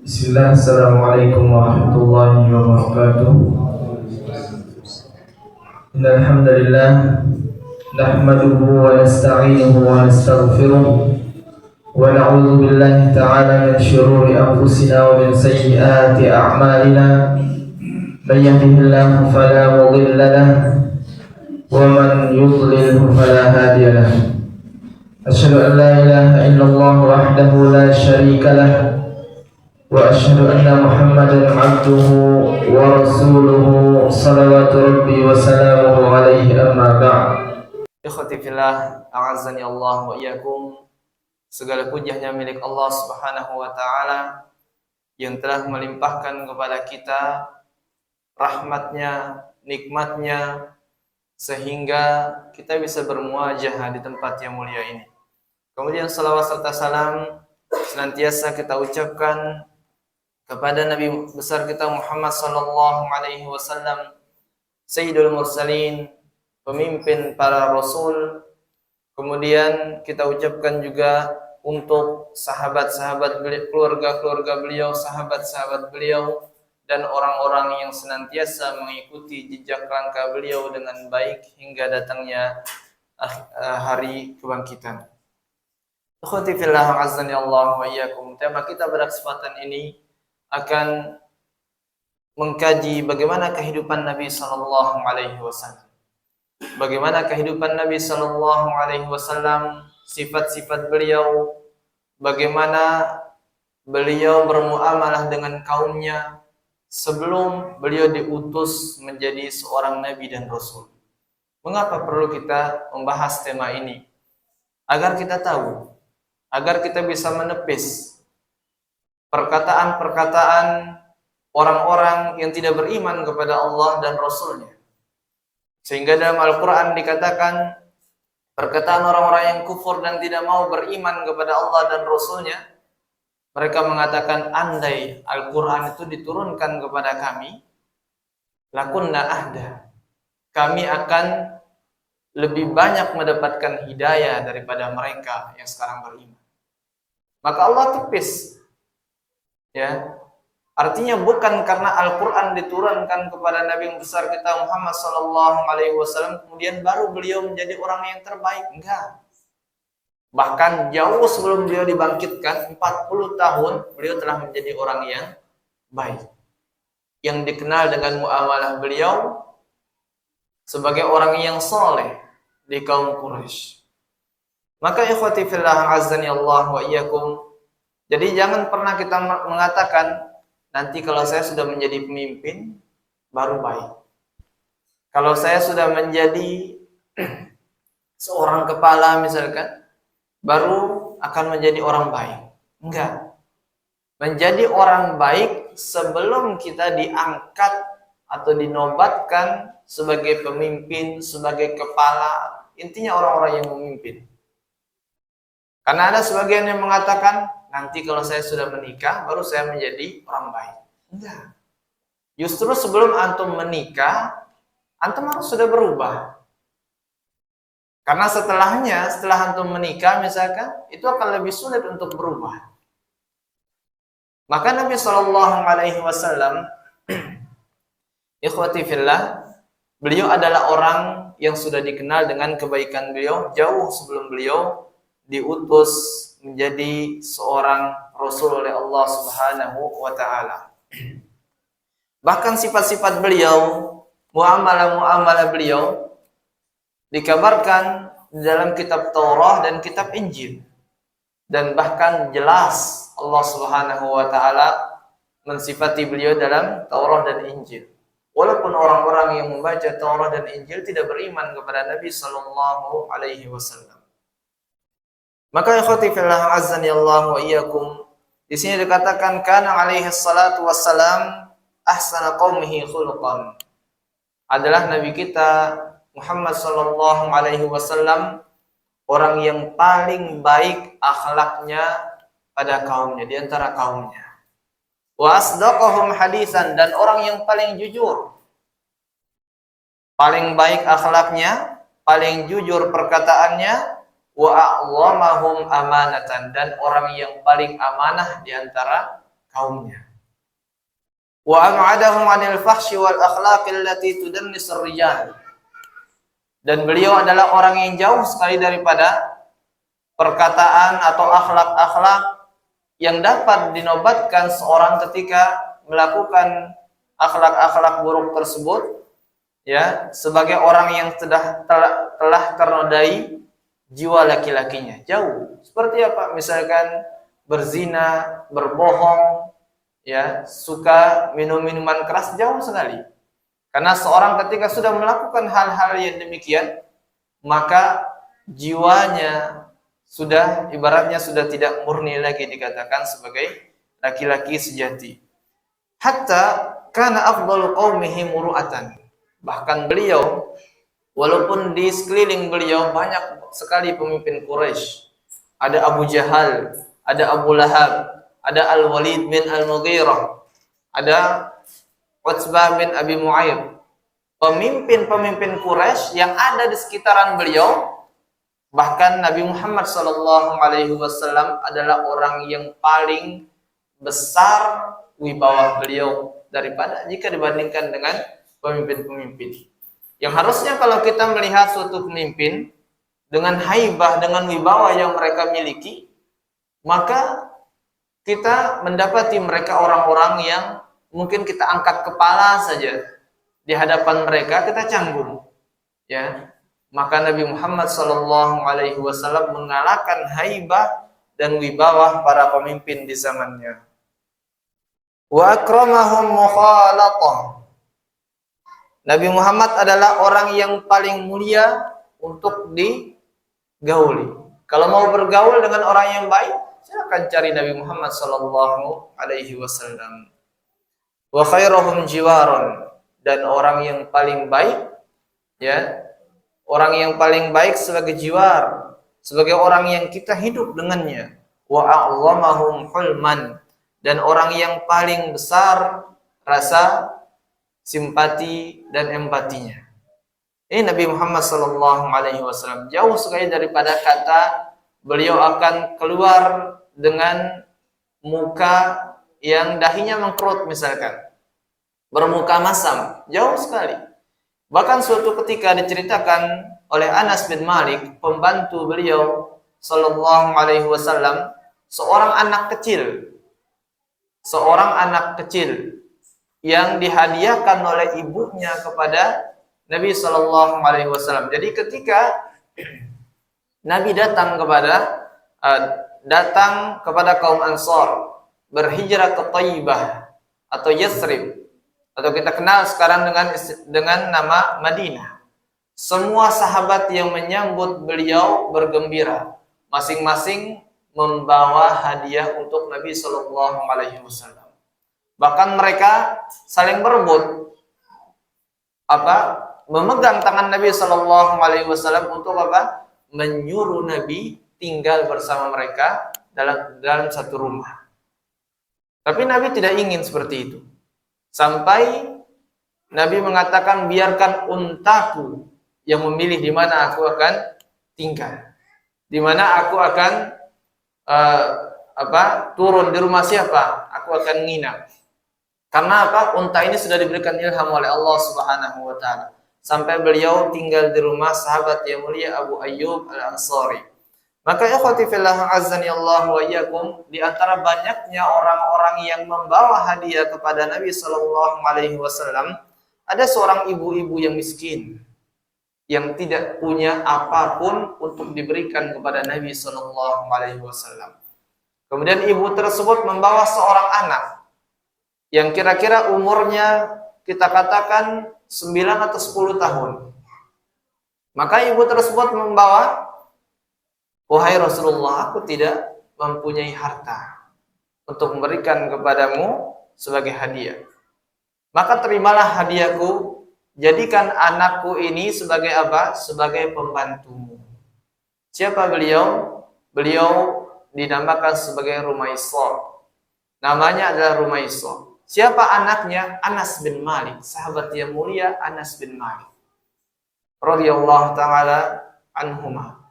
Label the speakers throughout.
Speaker 1: Bismillah, Assalamualaikum warahmatullahi wabarakatuh. Innal hamdalillah nahmaduhu wa nasta'inuhu wa nastaghfiruh wa na'udzu billahi ta'ala min syururi anfusina wa min sayyiati a'malina. May yahdihillahu fala mudilla lahu wa man yudlilhu fala hadiya lahu. Asyhadu an la ilaha illallah wahdahu la syarika lahu wa asyhadu anna Muhammadan abduhu wa rasuluhu salawatu rabbi wa salamuhu alaihi amma ba'd. Ikhwati fillah, a'azzani Allah wa iyyakum. Segala puji hanya milik Allah Subhanahu wa taala yang telah melimpahkan kepada kita rahmatnya, nikmatnya, sehingga kita bisa bermuajahah di tempat yang mulia ini. Kemudian salawat serta salam senantiasa kita ucapkan kepada Nabi besar kita Muhammad sallallahu alaihi wasallam, Sayyidul Mursalin, pemimpin para rasul. Kemudian kita ucapkan juga untuk sahabat-sahabat beliau, keluarga-keluarga beliau, sahabat-sahabat beliau, dan orang-orang yang senantiasa mengikuti jejak langkah beliau dengan baik hingga datangnya hari kebangkitan. Ikhwati fillah, azani Allah wa iyyakum. Tema kita pada kesempatan ini akan mengkaji bagaimana kehidupan Nabi sallallahu alaihi wasallam. Bagaimana kehidupan Nabi sallallahu alaihi wasallam, sifat-sifat beliau, bagaimana beliau bermuamalah dengan kaumnya sebelum beliau diutus menjadi seorang nabi dan rasul. Mengapa perlu kita membahas tema ini? Agar kita tahu, agar kita bisa menepis perkataan-perkataan orang-orang yang tidak beriman kepada Allah dan Rasulnya. Sehingga dalam Al-Quran dikatakan perkataan orang-orang yang kufur dan tidak mau beriman kepada Allah dan Rasulnya, mereka mengatakan, andai Al-Quran itu diturunkan kepada kami, lakunna ahda, kami akan lebih banyak mendapatkan hidayah daripada mereka yang sekarang beriman. Maka Allah tepis, ya, artinya bukan karena Al-Quran diturunkan kepada Nabi yang besar kita Muhammad sallallahu alaihi wasallam kemudian baru beliau menjadi orang yang terbaik, enggak. Bahkan jauh sebelum beliau dibangkitkan 40 tahun beliau telah menjadi orang yang baik, yang dikenal dengan muamalah beliau sebagai orang yang soleh di kaum Quraisy. Maka ikhwati fillah, azani Allah wa iyyakum, jadi jangan pernah kita mengatakan nanti kalau saya sudah menjadi pemimpin baru baik. Kalau saya sudah menjadi seorang kepala misalkan, baru akan menjadi orang baik. Enggak. Menjadi orang baik sebelum kita diangkat atau dinobatkan sebagai pemimpin, sebagai kepala, intinya orang-orang yang memimpin. Karena ada sebagian yang mengatakan nanti kalau saya sudah menikah baru saya menjadi orang baik. Enggak. Justru sebelum antum menikah, antum harus sudah berubah. Karena setelah antum menikah misalkan, itu akan lebih sulit untuk berubah. Maka Nabi sallallahu alaihi wasallam ikhwati fillah, beliau adalah orang yang sudah dikenal dengan kebaikan beliau jauh sebelum beliau diutus menjadi seorang rasul oleh Allah Subhanahu wa taala. Bahkan sifat-sifat beliau, muamalah-muamalah beliau dikabarkan di dalam kitab Taurat dan kitab Injil. Dan bahkan jelas Allah Subhanahu wa taala mensifati beliau dalam Taurat dan Injil. Walaupun orang-orang yang membaca Taurat dan Injil tidak beriman kepada Nabi sallallahu alaihi wasallam. Maka ikhwati fillah, azani Allah wa iyyakum, di sini dikatakan kana alaihi salatu wassalam ahsana qaumihi khuluqan. Adalah nabi kita Muhammad sallallahu alaihi wasallam orang yang paling baik akhlaknya pada kaumnya, di antara kaumnya. Wa asdaqahum hadisan, dan orang yang paling jujur. Paling baik akhlaknya, paling jujur perkataannya, wa a'lamahum amanatan, dan orang yang paling amanah di antara kaumnya. Wa am'adahum 'anil fahsyi wal akhlaqi allati tudannis ar-rijal. Dan beliau adalah orang yang jauh sekali daripada perkataan atau akhlak-akhlak yang dapat dinobatkan seorang ketika melakukan akhlak-akhlak buruk tersebut, ya, sebagai orang yang telah ternodai jiwa laki-lakinya. Jauh. Seperti apa? Misalkan berzina, berbohong, ya, suka minum minuman keras, jauh sekali. Karena seorang ketika sudah melakukan hal-hal yang demikian, maka jiwanya sudah, ibaratnya sudah tidak murni lagi dikatakan sebagai laki-laki sejati. Hatta kana afdalu qaumihi muru'atan. Bahkan beliau, walaupun di sekeliling beliau banyak sekali pemimpin Quraisy. Ada Abu Jahal, ada Abu Lahab, ada Al-Walid bin Al-Mughirah, ada Utsbah bin Abi Mu'ayyid. Pemimpin-pemimpin Quraisy yang ada di sekitaran beliau, bahkan Nabi Muhammad SAW adalah orang yang paling besar wibawa beliau daripada jika dibandingkan dengan pemimpin-pemimpin. Yang harusnya kalau kita melihat suatu pemimpin dengan haibah, dengan wibawa yang mereka miliki, maka kita mendapati mereka orang-orang yang mungkin kita angkat kepala saja di hadapan mereka, kita canggung, ya. Maka Nabi Muhammad SAW mengalahkan haibah dan wibawa para pemimpin di zamannya. Wa akramahum mukhalatah. Nabi Muhammad adalah orang yang paling mulia untuk digauli. Kalau mau bergaul dengan orang yang baik, silakan cari Nabi Muhammad SAW. Wa khairuhum jiwaron, dan orang yang paling baik, ya, orang yang paling baik sebagai jiwar, sebagai orang yang kita hidup dengannya. Wa a'zamahum hulman, dan orang yang paling besar rasa simpati dan empatinya. Ini Nabi Muhammad SAW. Jauh sekali daripada kata beliau akan keluar dengan muka yang dahinya mengkerut misalkan, bermuka masam, jauh sekali. Bahkan suatu ketika diceritakan oleh Anas bin Malik, pembantu beliau SAW, seorang anak kecil yang dihadiahkan oleh ibunya kepada Nabi SAW. Jadi ketika Nabi datang kepada kaum Ansar, berhijrah ke Thayyibah atau Yathrib, atau kita kenal sekarang dengan nama Madinah. Semua sahabat yang menyambut beliau bergembira, masing-masing membawa hadiah untuk Nabi SAW. Bahkan mereka saling berebut memegang tangan Nabi SAW untuk menyuruh Nabi tinggal bersama mereka dalam satu rumah. Tapi Nabi tidak ingin seperti itu. Sampai Nabi mengatakan, biarkan untaku yang memilih di mana aku akan tinggal, di mana aku akan turun, di rumah siapa aku akan nginap. Karena unta ini sudah diberikan ilham oleh Allah Subhanahu wa taala. Sampai beliau tinggal di rumah sahabat yang mulia Abu Ayyub Al-Ansari. Maka ikhwati fillah azani Allah wa iyyakum, di antara banyaknya orang-orang yang membawa hadiah kepada Nabi SAW, ada seorang ibu-ibu yang miskin yang tidak punya apapun untuk diberikan kepada Nabi SAW. Kemudian ibu tersebut membawa seorang anak yang kira-kira umurnya kita katakan 9 atau 10 tahun. Maka ibu tersebut membawa, wahai Rasulullah, aku tidak mempunyai harta untuk memberikan kepadamu sebagai hadiah. Maka terimalah hadiahku, jadikan anakku ini sebagai apa? Sebagai pembantumu. Siapa beliau? Beliau dinamakan sebagai Rumaisah. Namanya adalah Rumaisah. Siapa anaknya? Anas bin Malik, sahabat yang mulia Anas bin Malik radhiyallahu taala anhuma.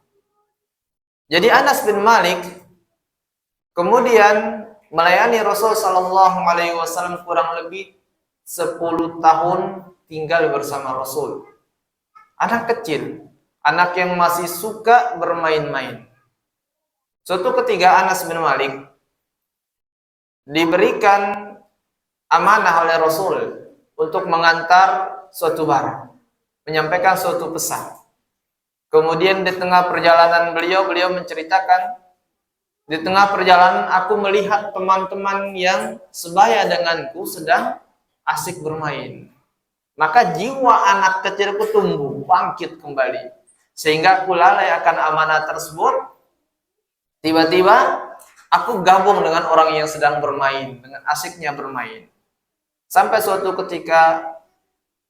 Speaker 1: Jadi Anas bin Malik kemudian melayani Rasul sallallahu alaihi wasallam kurang lebih 10 tahun tinggal bersama Rasul. Anak kecil, anak yang masih suka bermain-main. Suatu ketika Anas bin Malik diberikan amanah oleh Rasul untuk mengantar suatu barang, menyampaikan suatu pesan. Kemudian di tengah perjalanan beliau menceritakan, di tengah perjalanan aku melihat teman-teman yang sebaya denganku sedang asik bermain. Maka jiwa anak kecilku tumbuh, bangkit kembali. Sehingga aku lalai akan amanah tersebut. Tiba-tiba aku gabung dengan orang yang sedang bermain, dengan asiknya bermain. Sampai suatu ketika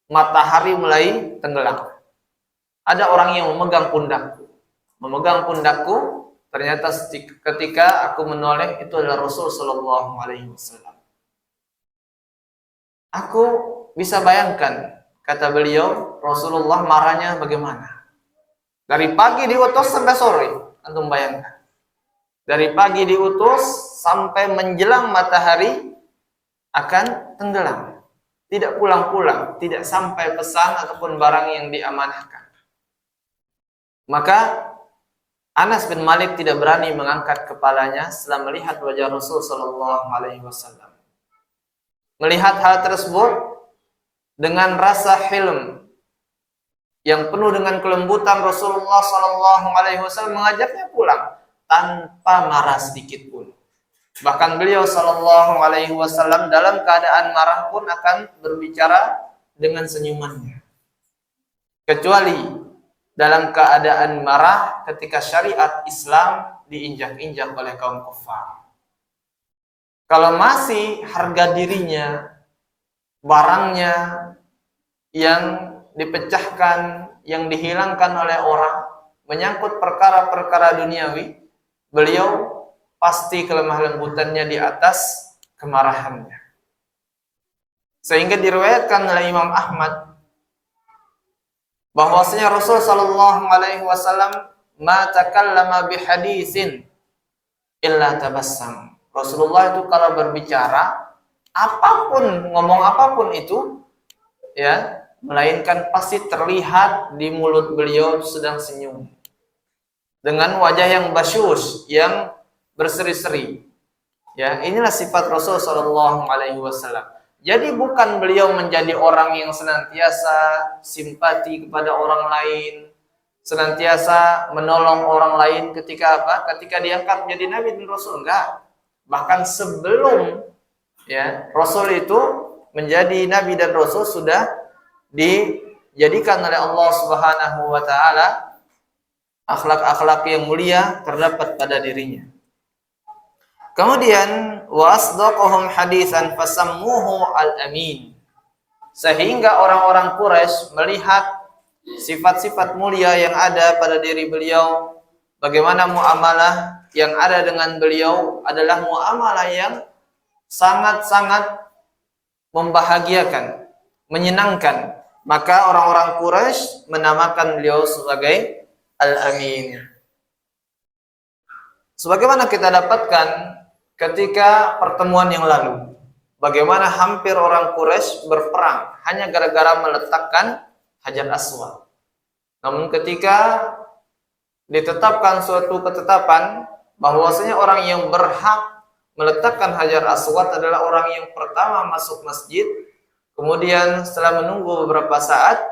Speaker 1: matahari mulai tenggelam. Ada orang yang memegang pundakku. Ternyata ketika aku menoleh, itu adalah Rasul sallallahu alaihi wasallam. Aku bisa bayangkan, kata beliau, Rasulullah marahnya bagaimana. Dari pagi diutus sampai sore, antum bayangkan. Dari pagi diutus sampai menjelang matahari akan tenggelam. Tidak pulang-pulang, tidak sampai pesan ataupun barang yang diamanahkan. Maka Anas bin Malik tidak berani mengangkat kepalanya setelah melihat wajah Rasul sallallahu alaihi wasallam. Melihat hal tersebut dengan rasa hilm yang penuh dengan kelembutan, Rasulullah sallallahu alaihi wasallam mengajaknya pulang tanpa marah sedikit pun. Bahkan beliau sallallahu alaihi wasallam dalam keadaan marah pun akan berbicara dengan senyumannya. Kecuali dalam keadaan marah ketika syariat Islam diinjak-injak oleh kaum kafir. Kalau masih harga dirinya, barangnya yang dipecahkan, yang dihilangkan oleh orang, menyangkut perkara-perkara duniawi, beliau pasti kelemah lembutannya di atas kemarahannya. Sehingga diriwayatkan oleh Imam Ahmad bahwasanya Rasul sallallahu alaihi wasallam ma takallama bihaditsin illa tabassam. Rasulullah itu kalau berbicara apapun, ngomong apapun itu ya, melainkan pasti terlihat di mulut beliau sedang senyum. Dengan wajah yang basyus, yang berseri-seri. Ya, inilah sifat Rasul sallallahu alaihi wasallam. Jadi bukan beliau menjadi orang yang senantiasa simpati kepada orang lain, senantiasa menolong orang lain ketika apa? Ketika diangkat menjadi nabi dan rasul, enggak. Bahkan sebelum ya, Rasul itu menjadi nabi dan rasul sudah dijadikan oleh Allah Subhanahu wa taala akhlak-akhlak yang mulia terdapat pada dirinya. Kemudian wa asdaqahum hadisan fasammuhu al-amin. Sehingga orang-orang Quraisy melihat sifat-sifat mulia yang ada pada diri beliau, bagaimana muamalah yang ada dengan beliau adalah muamalah yang sangat-sangat membahagiakan, menyenangkan. Maka orang-orang Quraisy menamakan beliau sebagai Al-Amin. Sebagaimana kita dapatkan ketika pertemuan yang lalu, bagaimana hampir orang Quraisy berperang hanya gara-gara meletakkan Hajar Aswad. Namun ketika ditetapkan suatu ketetapan bahwasanya orang yang berhak meletakkan Hajar Aswad adalah orang yang pertama masuk masjid, kemudian setelah menunggu beberapa saat,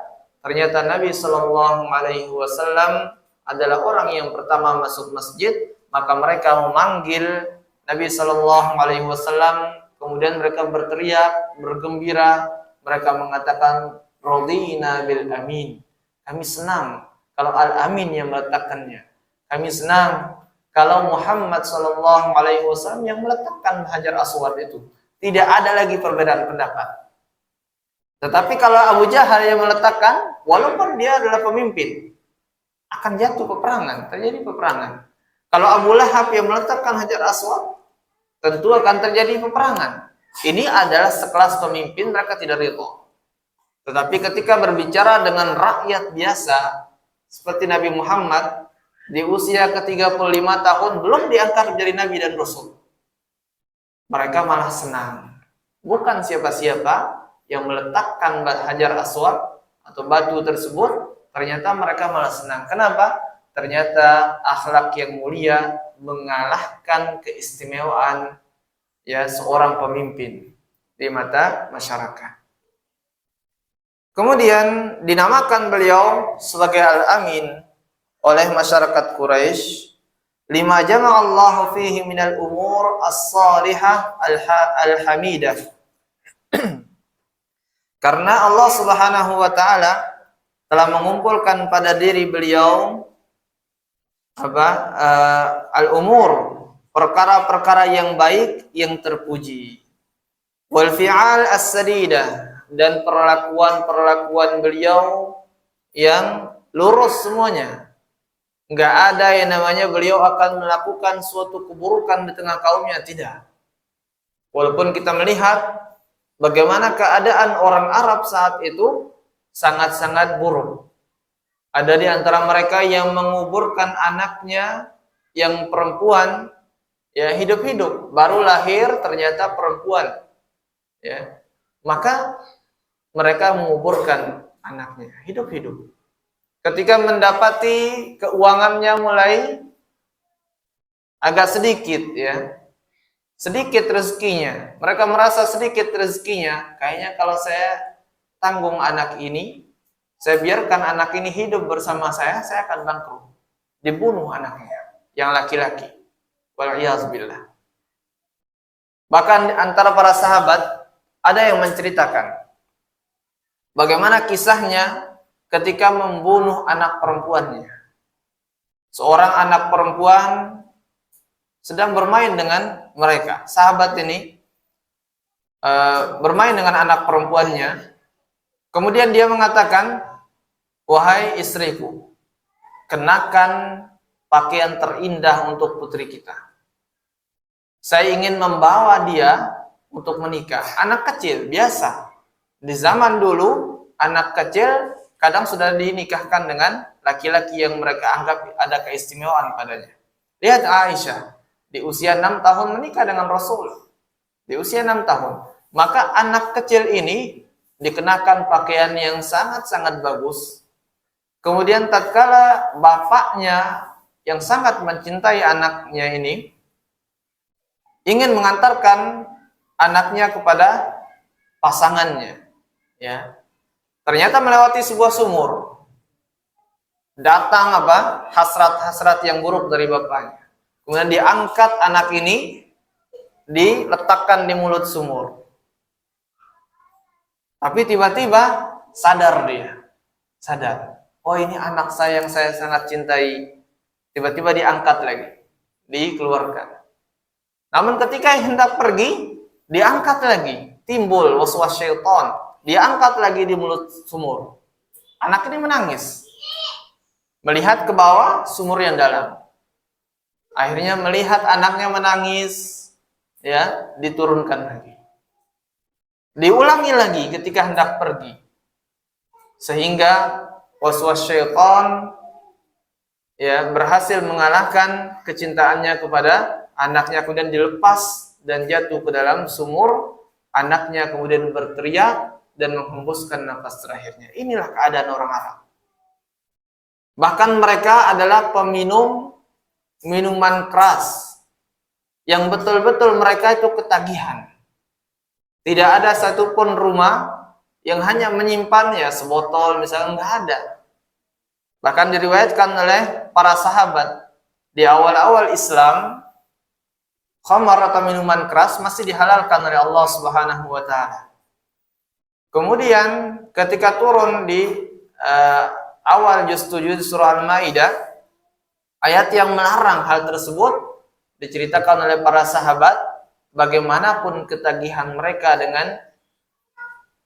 Speaker 1: ternyata Nabi Shallallahu Alaihi Wasallam adalah orang yang pertama masuk masjid, maka mereka memanggil Nabi Shallallahu Alaihi Wasallam, kemudian mereka berteriak, bergembira, mereka mengatakan, "Radina bil amin." Kami senang kalau Al-Amin yang meletakkannya. Kami senang kalau Muhammad Shallallahu Alaihi Wasallam yang meletakkan Hajar Aswad itu. Tidak ada lagi perbedaan pendapat. Tetapi kalau Abu Jahal yang meletakkan, walaupun dia adalah pemimpin, akan jatuh peperangan, terjadi peperangan. Kalau Abu Lahab yang meletakkan Hajar Aswad, tentu akan terjadi peperangan. Ini adalah sekelas pemimpin, mereka tidak ridho. Tetapi ketika berbicara dengan rakyat biasa, seperti Nabi Muhammad, di usia ke-35 tahun, belum diangkat menjadi Nabi dan Rasul. mereka malah senang. Bukan siapa-siapa yang meletakkan Hajar Aswad atau batu tersebut, ternyata mereka malah senang. Kenapa? Ternyata akhlak yang mulia mengalahkan keistimewaan ya seorang pemimpin di mata masyarakat. Kemudian dinamakan beliau sebagai Al-Amin oleh masyarakat Quraisy, lima jama'allahu fihi minal umur as-salihah al-hamidah. Karena Allah Subhanahu wa taala telah mengumpulkan pada diri beliau al-umur, perkara-perkara yang baik yang terpuji. Wal fi'al as-sadidah, dan perlakuan-perlakuan beliau yang lurus semuanya. Enggak ada yang namanya beliau akan melakukan suatu keburukan di tengah kaumnya, tidak. Walaupun kita melihat bagaimana keadaan orang Arab saat itu sangat-sangat buruk. Ada di antara mereka yang menguburkan anaknya yang perempuan ya hidup-hidup, baru lahir ternyata perempuan. Ya. Maka mereka menguburkan anaknya hidup-hidup. Ketika mendapati keuangannya mulai agak sedikit ya, sedikit rezekinya, mereka merasa sedikit rezekinya, kayaknya kalau saya tanggung anak ini, saya biarkan anak ini hidup bersama saya akan bangkrut. Dibunuh anaknya yang laki-laki. Wal'iyazbillah. Bahkan antara para sahabat ada yang menceritakan bagaimana kisahnya ketika membunuh anak perempuannya. Seorang anak perempuan sedang bermain dengan mereka. Sahabat ini bermain dengan anak perempuannya. Kemudian dia mengatakan, wahai istriku, kenakan pakaian terindah untuk putri kita. Saya ingin membawa dia untuk menikah. Anak kecil, biasa. Di zaman dulu, anak kecil kadang sudah dinikahkan dengan laki-laki yang mereka anggap ada keistimewaan padanya. Lihat Aisyah, di usia 6 tahun menikah dengan Rasul. Di usia 6 tahun. Maka anak kecil ini dikenakan pakaian yang sangat-sangat bagus. Kemudian tatkala bapaknya yang sangat mencintai anaknya ini ingin mengantarkan anaknya kepada pasangannya, ya. Ternyata melewati sebuah sumur. Datang hasrat-hasrat yang buruk dari bapaknya. Kemudian diangkat anak ini, diletakkan di mulut sumur. Tapi tiba-tiba sadar dia. Sadar. Oh, ini anak saya yang saya sangat cintai. Tiba-tiba diangkat lagi. Dikeluarkan. Namun ketika hendak pergi, diangkat lagi. Timbul waswas syaitan. Diangkat lagi di mulut sumur. Anak ini menangis. Melihat ke bawah, sumur yang dalam. Akhirnya melihat anaknya menangis, ya, diturunkan lagi. Diulangi lagi ketika hendak pergi. Sehingga waswas syaitan ya berhasil mengalahkan kecintaannya kepada anaknya, kemudian dilepas dan jatuh ke dalam sumur. Anaknya kemudian berteriak dan menghembuskan nafas terakhirnya. Inilah keadaan orang Arab. Bahkan mereka adalah peminum minuman keras yang betul-betul mereka itu ketagihan. Tidak ada satupun rumah yang hanya menyimpan ya sebotol misalnya, enggak ada. Bahkan diriwayatkan oleh para sahabat di awal-awal Islam, khamar atau minuman keras masih dihalalkan oleh Allah Subhanahu wa taala. Kemudian ketika turun di awal juz 7 surah Al-Maidah, ayat yang melarang hal tersebut, diceritakan oleh para sahabat bagaimanapun ketagihan mereka dengan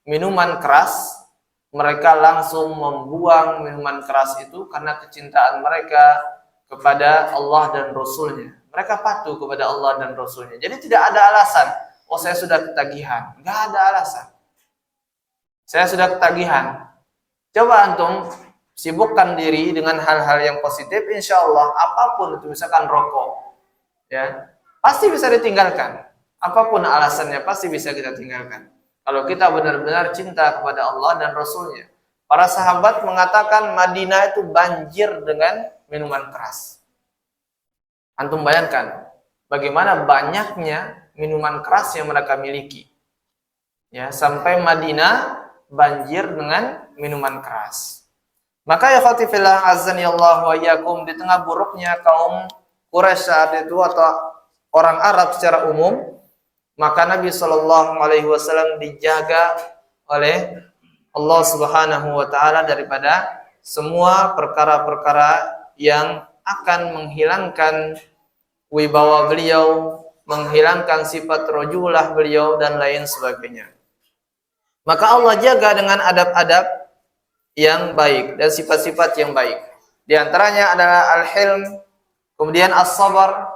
Speaker 1: minuman keras, mereka langsung membuang minuman keras itu karena kecintaan mereka kepada Allah dan Rasulnya. Mereka patuh kepada Allah dan Rasulnya. Jadi tidak ada alasan, oh saya sudah ketagihan. Nggak ada alasan. Saya sudah ketagihan. Coba antum sibukkan diri dengan hal-hal yang positif, insya Allah apapun itu, misalkan rokok, ya pasti bisa ditinggalkan. Apapun alasannya pasti bisa kita tinggalkan. Kalau kita benar-benar cinta kepada Allah dan Rasulnya. Para sahabat mengatakan Madinah itu banjir dengan minuman keras. Antum bayangkan bagaimana banyaknya minuman keras yang mereka miliki. Ya, sampai Madinah banjir dengan minuman keras. Maka ya khatifillah azani Allah wa iyyakum, di tengah buruknya kaum Quraisy saat itu atau orang Arab secara umum, maka Nabi Shallallahu Alaihi Wasallam dijaga oleh Allah Subhanahu Wa Taala daripada semua perkara-perkara yang akan menghilangkan wibawa beliau, menghilangkan sifat rojulah beliau dan lain sebagainya. Maka Allah jaga dengan adab-adab yang baik dan sifat-sifat yang baik. Di antaranya adalah al-hilm, kemudian as-sabar,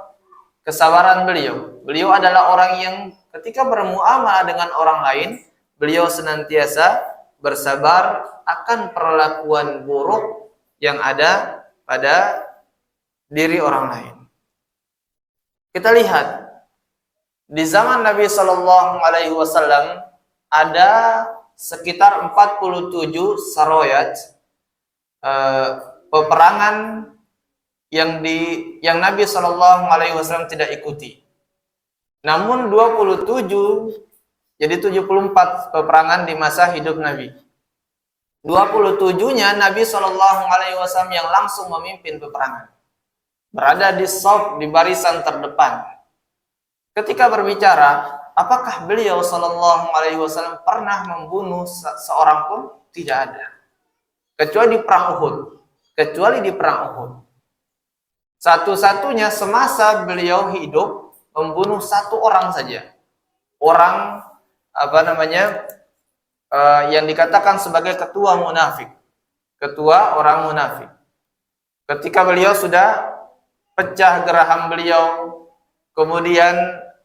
Speaker 1: kesabaran beliau. Beliau adalah orang yang ketika bermuamalah dengan orang lain, beliau senantiasa bersabar akan perlakuan buruk yang ada pada diri orang lain. Kita lihat di zaman Nabi Shallallahu Alaihi Wasallam ada sekitar 47 saroyat peperangan yang Nabi Shallallahu Alaihi Wasallam tidak ikuti. Namun 27 jadi 74 peperangan di masa hidup Nabi. 27-nya Nabi Shallallahu Alaihi Wasallam yang langsung memimpin peperangan, berada di shaf, di barisan terdepan. Ketika berbicara, apakah beliau Shallallahu Alaihi Wasallam pernah membunuh seorang pun? Tidak ada, kecuali di perang Uhud. Kecuali di perang Uhud. Satu-satunya semasa beliau hidup membunuh satu orang saja, orang yang dikatakan sebagai ketua munafik, ketua orang munafik. Ketika beliau sudah pecah geraham beliau, kemudian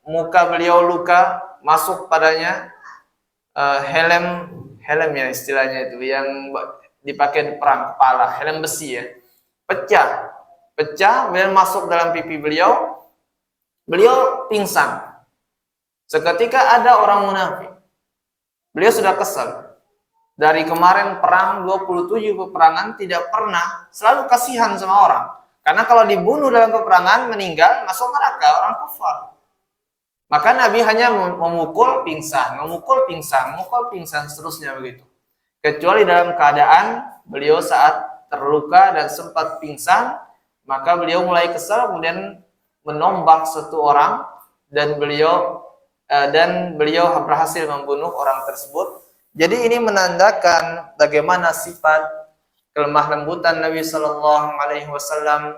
Speaker 1: muka beliau luka, masuk padanya helm ya istilahnya itu yang dipakai di perang kepala, helm besi ya, pecah, kemudian masuk dalam pipi beliau pingsan. Seketika ada orang munafik, beliau sudah kesal. Dari kemarin perang 27 peperangan tidak pernah, selalu kasihan sama orang. Karena kalau dibunuh dalam peperangan, meninggal, masuk neraka, orang kafir. Maka Nabi hanya memukul pingsan, seterusnya begitu. Kecuali dalam keadaan beliau saat terluka dan sempat pingsan, maka beliau mulai kesal, kemudian menombak satu orang, dan beliau berhasil membunuh orang tersebut. Jadi ini menandakan bagaimana sifat kelemah lembutan Nabi Shallallahu Alaihi Wasallam.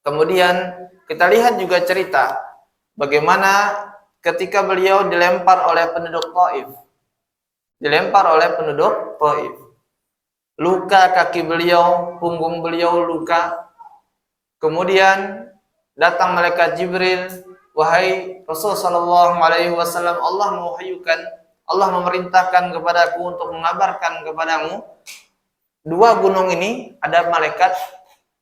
Speaker 1: Kemudian kita lihat juga cerita bagaimana ketika beliau dilempar oleh penduduk Taif, luka kaki beliau, punggung beliau luka. Kemudian datang malaikat Jibril, wahai Rasul Shallallahu Alaihi Wasallam, Allah memerintahkan kepadaku untuk mengabarkan kepadamu, dua gunung ini ada malaikat,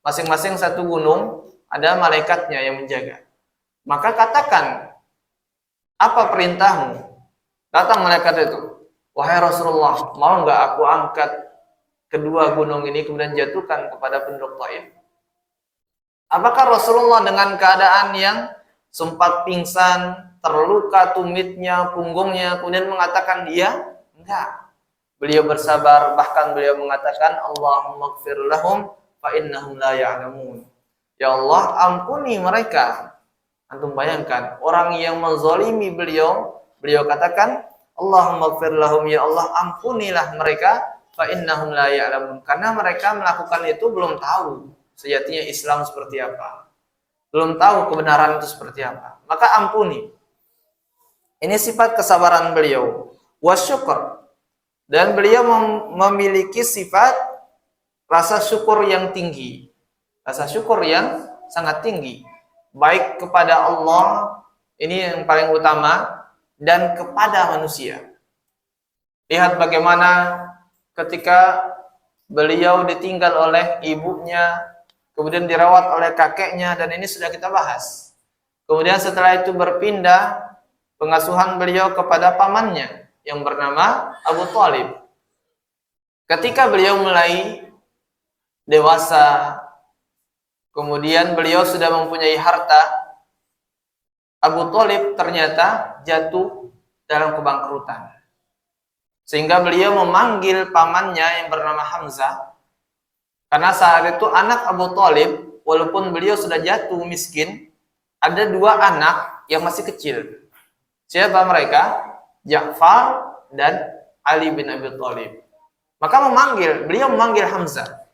Speaker 1: masing-masing satu gunung ada malaikatnya yang menjaga. Maka katakan, apa perintahmu? Datang malaikat itu, wahai Rasulullah, mau nggak aku angkat kedua gunung ini kemudian jatuhkan kepada penduduk Taif? Apakah Rasulullah dengan keadaan yang sempat pingsan, terluka tumitnya, punggungnya, kemudian mengatakan dia? Enggak. Beliau bersabar, bahkan beliau mengatakan, Allahumma ighfir lahum fa innahum la ya'lamun. Ya Allah, ampuni mereka. Antum bayangkan, orang yang menzalimi beliau katakan, Allahumma ighfir lahum, ya Allah, ampunilah mereka, fa innahum la ya'lamun. Karena mereka melakukan itu belum tahu sejatinya Islam seperti apa. Belum tahu kebenaran itu seperti apa. Maka ampuni. Ini sifat kesabaran beliau. Wasyukur. Dan beliau memiliki sifat rasa syukur yang tinggi. Rasa syukur yang sangat tinggi. Baik kepada Allah, ini yang paling utama, dan kepada manusia. Lihat bagaimana ketika beliau ditinggal oleh ibunya, kemudian dirawat oleh kakeknya, dan ini sudah kita bahas. Kemudian setelah itu berpindah pengasuhan beliau kepada pamannya yang bernama Abu Thalib. Ketika beliau mulai dewasa, kemudian beliau sudah mempunyai harta, Abu Thalib ternyata jatuh dalam kebangkrutan. Sehingga beliau memanggil pamannya yang bernama Hamzah. Karena saat itu anak Abu Thalib, walaupun beliau sudah jatuh miskin, ada dua anak yang masih kecil. Siapa mereka? Ja'far dan Ali bin Abi Thalib. Maka beliau memanggil Hamzah.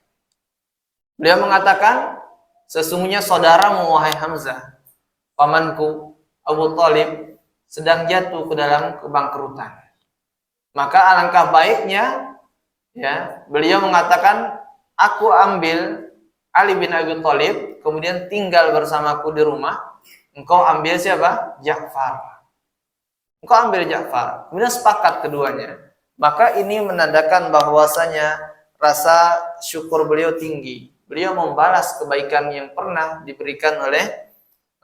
Speaker 1: Beliau mengatakan, sesungguhnya saudaramu wahai Hamzah, pamanku Abu Thalib sedang jatuh ke dalam kebangkrutan. Maka alangkah baiknya, ya, beliau mengatakan, aku ambil Ali bin Abi Thalib, kemudian tinggal bersamaku di rumah. Engkau ambil siapa? Ja'far. Engkau ambil Ja'far. Kemudian sepakat keduanya. Maka ini menandakan bahwasanya rasa syukur beliau tinggi. Beliau membalas kebaikan yang pernah diberikan oleh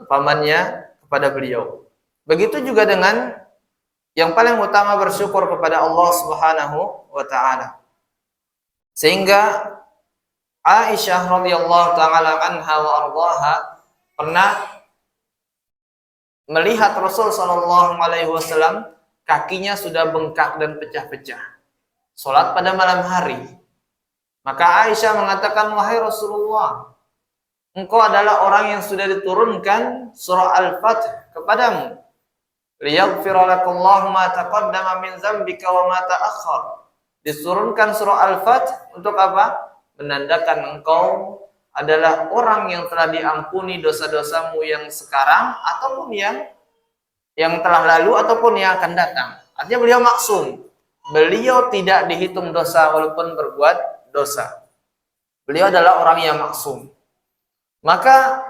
Speaker 1: pamannya kepada beliau. Begitu juga dengan yang paling utama, bersyukur kepada Allah Subhanahu wa taala. Sehingga Aisyah radhiyallahu taala anha wa ardhaha pernah melihat Rasul sallallahu alaihi wasallam kakinya sudah bengkak dan pecah-pecah. Salat pada malam hari. Maka Aisyah mengatakan, wahai Rasulullah, engkau adalah orang yang sudah diturunkan surah Al-Fath kepadamu. Liyaghfira lakallahu ma taqaddama min dzambika wa ma ta'akhkhar. Diturunkan surah Al-Fath untuk apa? Menandakan engkau adalah orang yang telah diampuni dosa-dosamu yang sekarang ataupun yang telah lalu ataupun yang akan datang. Artinya beliau maksum. Beliau tidak dihitung dosa walaupun berbuat dosa. Beliau adalah orang yang maksum. Maka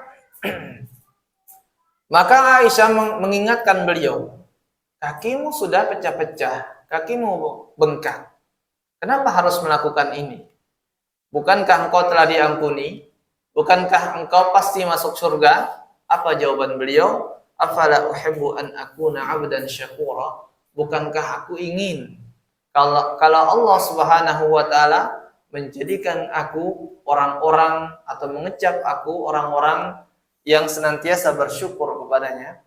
Speaker 1: Aisyah mengingatkan beliau, kakimu sudah pecah-pecah, kakimu bengkak. Kenapa harus melakukan ini? Bukankah engkau telah diampuni? Bukankah engkau pasti masuk surga? Apa jawaban beliau? Afala uhibbu an akuna 'abdan syakura? Bukankah aku ingin kalau Allah Subhanahu wa taala menjadikan aku orang-orang atau mengecap aku orang-orang yang senantiasa bersyukur kepadanya.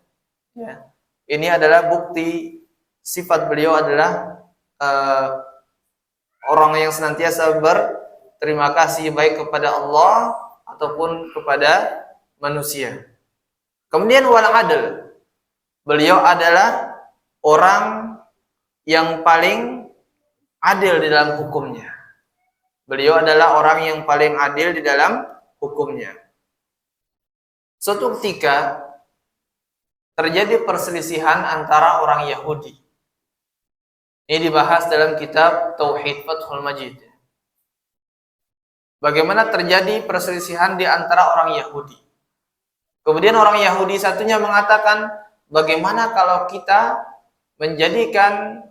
Speaker 1: Ya. Ini adalah bukti sifat beliau adalah orang yang senantiasa berterima kasih baik kepada Allah ataupun kepada manusia. Kemudian wal adl. Beliau adalah orang yang paling adil di dalam hukumnya. Beliau adalah orang yang paling adil di dalam hukumnya. Suatu ketika terjadi perselisihan antara orang Yahudi. Ini dibahas dalam kitab Tauhid Fathul Majid. Bagaimana terjadi perselisihan di antara orang Yahudi. Kemudian orang Yahudi satunya mengatakan, bagaimana kalau kita menjadikan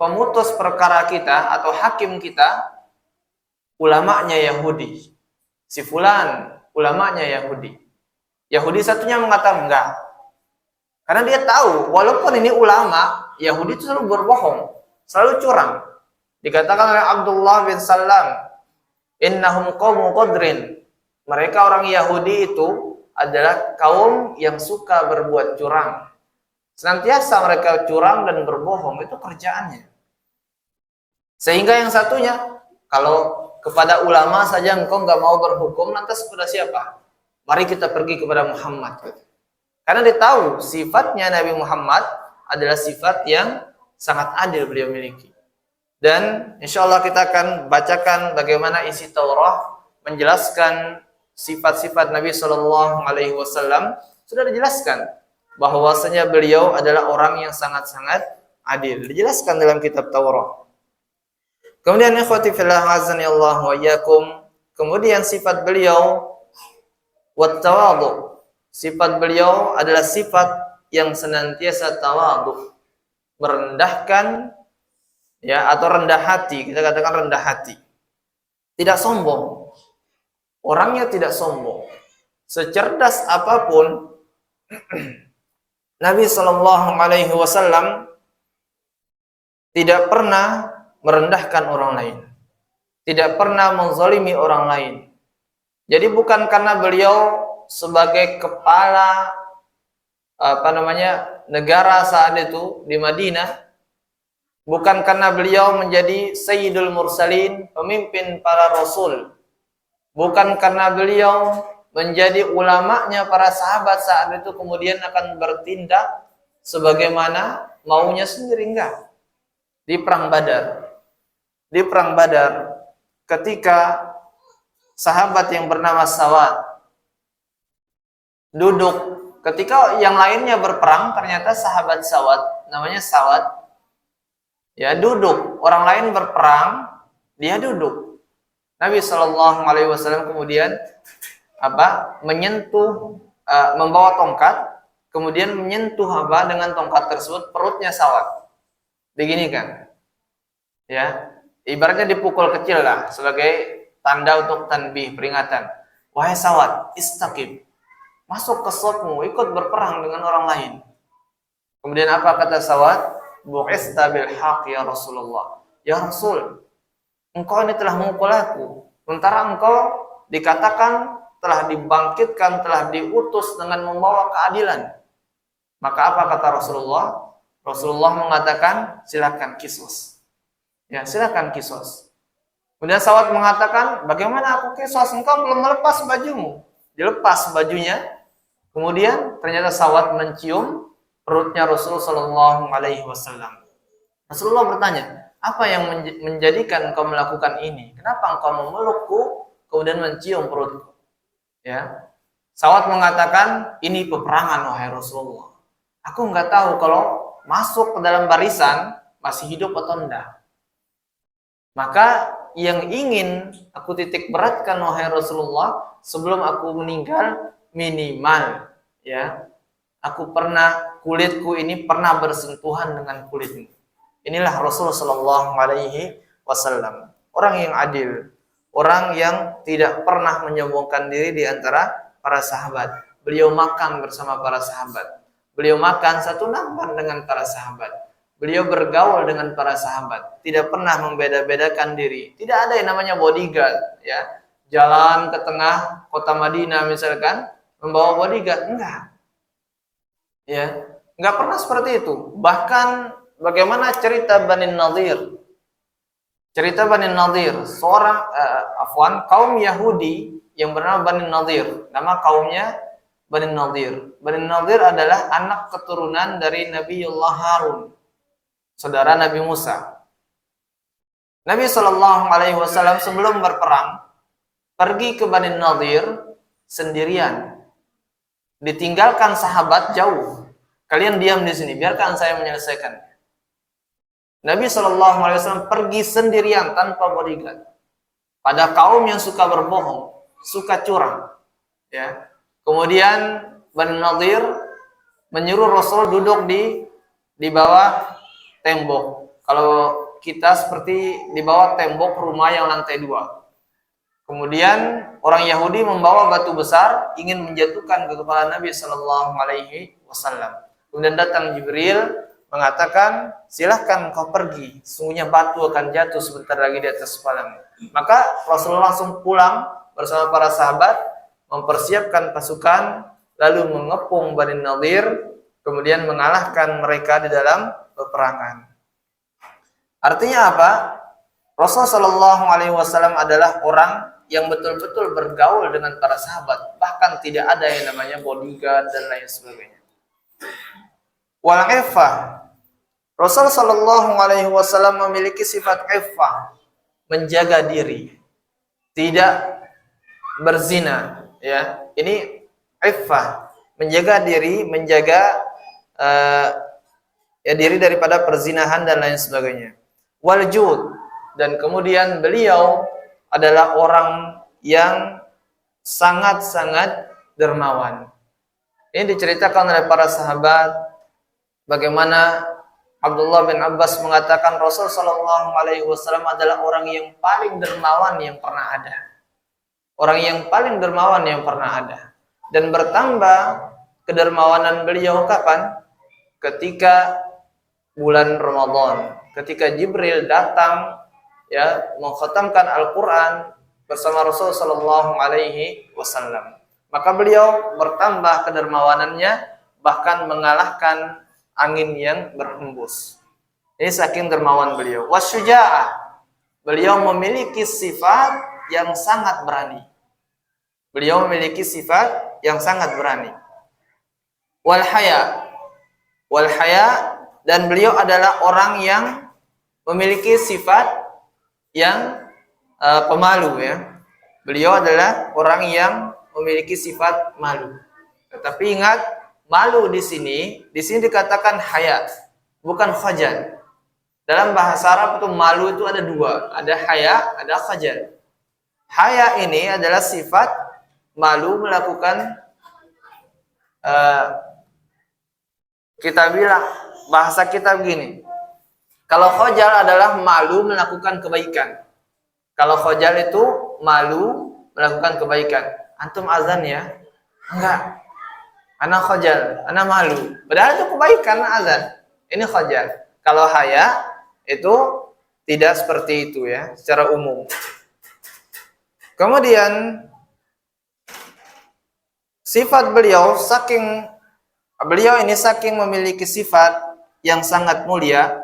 Speaker 1: pemutus perkara kita atau hakim kita ulamanya Yahudi. Si fulan ulamanya Yahudi. Yahudi satunya mengatakan enggak. Karena dia tahu, walaupun ini ulama, Yahudi itu selalu berbohong, selalu curang. Dikatakan oleh Abdullah bin Salam, innahum qaumu qadrin. Mereka orang Yahudi itu adalah kaum yang suka berbuat curang. Senantiasa mereka curang dan berbohong, itu kerjaannya. Sehingga yang satunya, kalau kepada ulama saja engkau enggak mau berhukum, lantas kepada siapa? Mari kita pergi kepada Muhammad. Karena dia tahu sifatnya Nabi Muhammad adalah sifat yang sangat adil beliau miliki. Dan insya Allah kita akan bacakan bagaimana isi Taurat menjelaskan sifat-sifat Nabi Shallallahu Alaihi Wasallam. Sudah dijelaskan bahwasanya beliau adalah orang yang sangat-sangat adil. Dijelaskan dalam kitab Taurat. Kemudian ikhwati fillah azanillahu wa iyyakum. Kemudian sifat beliau wat-tawadhu. Sifat beliau adalah sifat yang senantiasa tawadhu, merendahkan ya, atau rendah hati, kita katakan rendah hati. Tidak sombong. Orangnya tidak sombong. Secerdas apapun Nabi Shallallahu Alaihi Wasallam tidak pernah merendahkan orang lain, tidak pernah menzalimi orang lain. Jadi bukan karena beliau sebagai kepala negara saat itu di Madinah, bukan karena beliau menjadi Sayyidul Mursalin, pemimpin para rasul, bukan karena beliau menjadi ulamanya para sahabat saat itu kemudian akan bertindak sebagaimana maunya sendiri, enggak. Di perang Badar, ketika sahabat yang bernama Sawad duduk, ketika yang lainnya berperang, ternyata sahabat Sawad, namanya Sawad, ya duduk, orang lain berperang, dia duduk. Nabi Shallallahu Alaihi Wasallam kemudian membawa tongkat, kemudian menyentuh dengan tongkat tersebut perutnya Sawad, begini kan, ya ibaratnya dipukul kecil lah sebagai tanda untuk tanbih, peringatan. Wahai Sawad, istaqim, masuk ke shafmu, ikut berperang dengan orang lain. Kemudian apa kata Sawad? Bu'ista bil haq ya Rasulullah. Ya Rasul, engkau ini telah memukul aku, sementara engkau dikatakan telah dibangkitkan, telah diutus dengan membawa keadilan. Maka apa kata Rasulullah? Rasulullah mengatakan, silakan kisos. Ya, silakan kisos. Kemudian Sawad mengatakan, bagaimana aku kisos? Engkau belum melepas bajumu. Dilepas bajunya. Kemudian ternyata Sawad mencium perutnya Rasulullah Shallallahu Alaihi Wasallam. Rasulullah bertanya, apa yang menjadikan engkau melakukan ini? Kenapa engkau memelukku kemudian mencium perutku? Ya, Sawad mengatakan, ini peperangan wahai Rasulullah. Aku nggak tahu kalau masuk ke dalam barisan masih hidup atau enggak. Maka yang ingin aku titik beratkan wahai Rasulullah, sebelum aku meninggal minimal, ya, kulitku ini pernah bersentuhan dengan kulitmu. Inilah Rasulullah Shallallahu Alaihi Wasallam, orang yang adil, orang yang tidak pernah menyombongkan diri di antara para sahabat. Beliau makan bersama para sahabat. Beliau makan satu nampan dengan para sahabat. Beliau bergaul dengan para sahabat. Tidak pernah membeda-bedakan diri. Tidak ada yang namanya bodyguard, ya. Jalan ke tengah kota Madinah misalkan, membawa bodyguard, enggak. Ya, enggak pernah seperti itu. Bahkan bagaimana cerita Bani Nadir? Cerita Bani Nadir, seorang kaum Yahudi yang bernama Bani Nadir. Nama kaumnya Bani Nadir. Bani Nadir adalah anak keturunan dari Nabiullah Harun, saudara Nabi Musa. Nabi Shallallahu Alaihi Wasallam sebelum berperang pergi ke Bani Nadir sendirian, ditinggalkan sahabat jauh. Kalian diam di sini, biarkan saya menyelesaikan. Nabi Shallallahu Alaihi Wasallam pergi sendirian tanpa bodyguard pada kaum yang suka berbohong, suka curang. Ya. Kemudian Bani Nadir menyuruh Rasul duduk di bawah tembok. Kalau kita seperti di bawah tembok rumah yang lantai 2. Kemudian orang Yahudi membawa batu besar ingin menjatuhkan ke kepala Nabi Shallallahu Alaihi Wasallam. Kemudian datang Jibril mengatakan, silahkan kau pergi, sungguhnya batu akan jatuh sebentar lagi di atas kepalamu. Maka Rasulullah langsung pulang bersama para sahabat, mempersiapkan pasukan, lalu mengepung Bani Nadir, kemudian mengalahkan mereka di dalam peperangan. Artinya apa? Rasulullah Shallallahu Alaihi Wasallam adalah orang yang betul-betul bergaul dengan para sahabat, bahkan tidak ada yang namanya bodyguard dan lain sebagainya. Wal iffah, Rasul Shallallahu Alaihi Wasallam memiliki sifat iffah, menjaga diri, tidak berzina. Ya, ini iffah, menjaga diri, menjaga diri daripada perzinahan dan lain sebagainya. Wal jud, dan kemudian beliau adalah orang yang sangat-sangat dermawan. Ini diceritakan oleh para sahabat bagaimana Abdullah bin Abbas mengatakan Rasul Shallallahu Alaihi Wasallam adalah orang yang paling dermawan yang pernah ada. Orang yang paling dermawan yang pernah ada. Dan bertambah kedermawanan beliau kapan? ketika bulan Ramadan, ketika Jibril datang ya mengkhatamkan Al-Qur'an bersama Rasul sallallahu alaihi wasallam. Maka beliau bertambah kedermawanannya, bahkan mengalahkan angin yang berhembus. Ini saking dermawan beliau. Wasyuja'ah, beliau memiliki sifat yang sangat berani. Beliau memiliki sifat yang sangat berani. Wal haya, dan beliau adalah orang yang memiliki sifat yang pemalu ya. Beliau adalah orang yang memiliki sifat malu. Tetapi ingat, malu di sini dikatakan haya, bukan khajal. Dalam bahasa Arab itu malu itu ada dua, ada haya, ada khajal. Haya ini adalah sifat malu melakukan kita bilang bahasa kita begini. Kalau khajal adalah malu melakukan kebaikan. Kalau khajal itu malu melakukan kebaikan. Antum azan ya? Enggak. Ana khajal, ana malu. Padahal itu kebaikan azan. Ini khajal. Kalau haya itu tidak seperti itu ya, secara umum. Kemudian sifat beliau ini saking memiliki sifat yang sangat mulia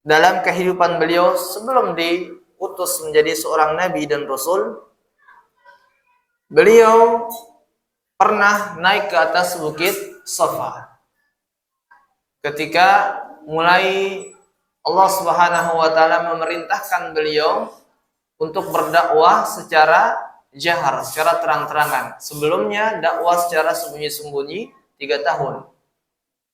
Speaker 1: dalam kehidupan beliau sebelum diutus menjadi seorang nabi dan rasul. Beliau pernah naik ke atas bukit Safa ketika mulai Allah Subhanahu wa taala memerintahkan beliau untuk berdakwah secara jahar, secara terang-terangan. Sebelumnya dakwah secara sembunyi-sembunyi 3 tahun.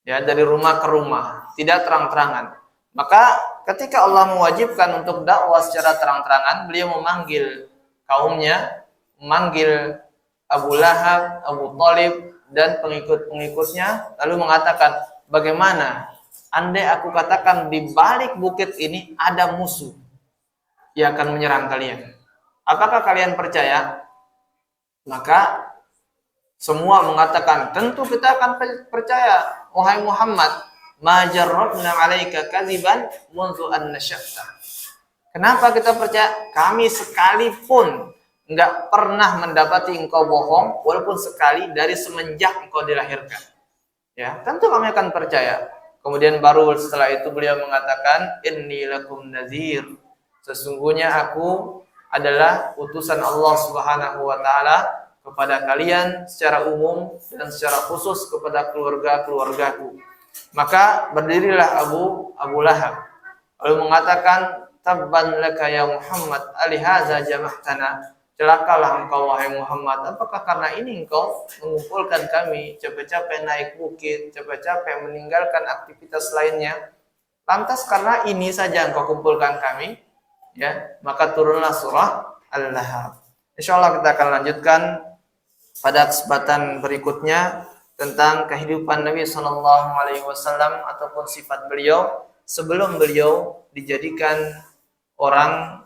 Speaker 1: Ya, dari rumah ke rumah, tidak terang-terangan. Maka ketika Allah mewajibkan untuk dakwah secara terang-terangan, beliau memanggil kaumnya, memanggil Abu Lahab, Abu Thalib dan pengikut-pengikutnya, lalu mengatakan, bagaimana andai aku katakan di balik bukit ini ada musuh yang akan menyerang kalian? Apakah kalian percaya? Maka semua mengatakan, tentu kita akan percaya, wahai Muhammad. Ma jarrabna 'alaika kadziban mundu an nasyatta. Kenapa kita percaya? Kami sekalipun enggak pernah mendapati engkau bohong, walaupun sekali dari semenjak engkau dilahirkan. Ya, tentu kami akan percaya. Kemudian baru setelah itu beliau mengatakan, inni lakum nadhir. Sesungguhnya aku adalah utusan Allah Subhanahu wa taala kepada kalian secara umum dan secara khusus kepada keluarga-keluargaku. Maka berdirilah Abu Lahab lalu mengatakan, tabban laka ya Muhammad, alihaza jamahtana. Celakalah engkau wahai Muhammad, apakah karena ini engkau mengumpulkan kami, capek-capek naik bukit, capek-capek meninggalkan aktivitas lainnya, lantas karena ini saja engkau kumpulkan kami? Ya, maka turunlah surah Al-Lahab. Insyaallah kita akan lanjutkan pada kesempatan berikutnya tentang kehidupan Nabi Sallallahu Alaihi Wasallam ataupun sifat beliau sebelum beliau dijadikan orang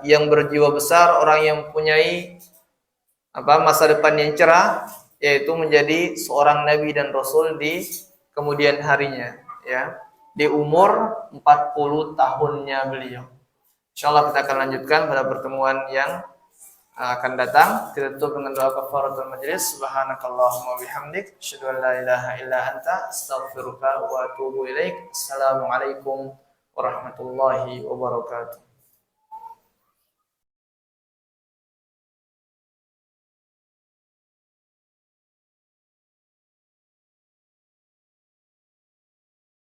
Speaker 1: yang berjiwa besar, orang yang mempunyai masa depan yang cerah, yaitu menjadi seorang nabi dan rasul di kemudian harinya, ya, di umur 40 tahunnya beliau. Insyaallah kita akan lanjutkan pada pertemuan yang akan datang. Kita tutup dengan doa kafaratul majelis. Subhanakallahumma bihamdik, asyhadu an la ilaha illa anta, astaghfiruka wa atubu ilaik. Assalamualaikum warahmatullahi wabarakatuh.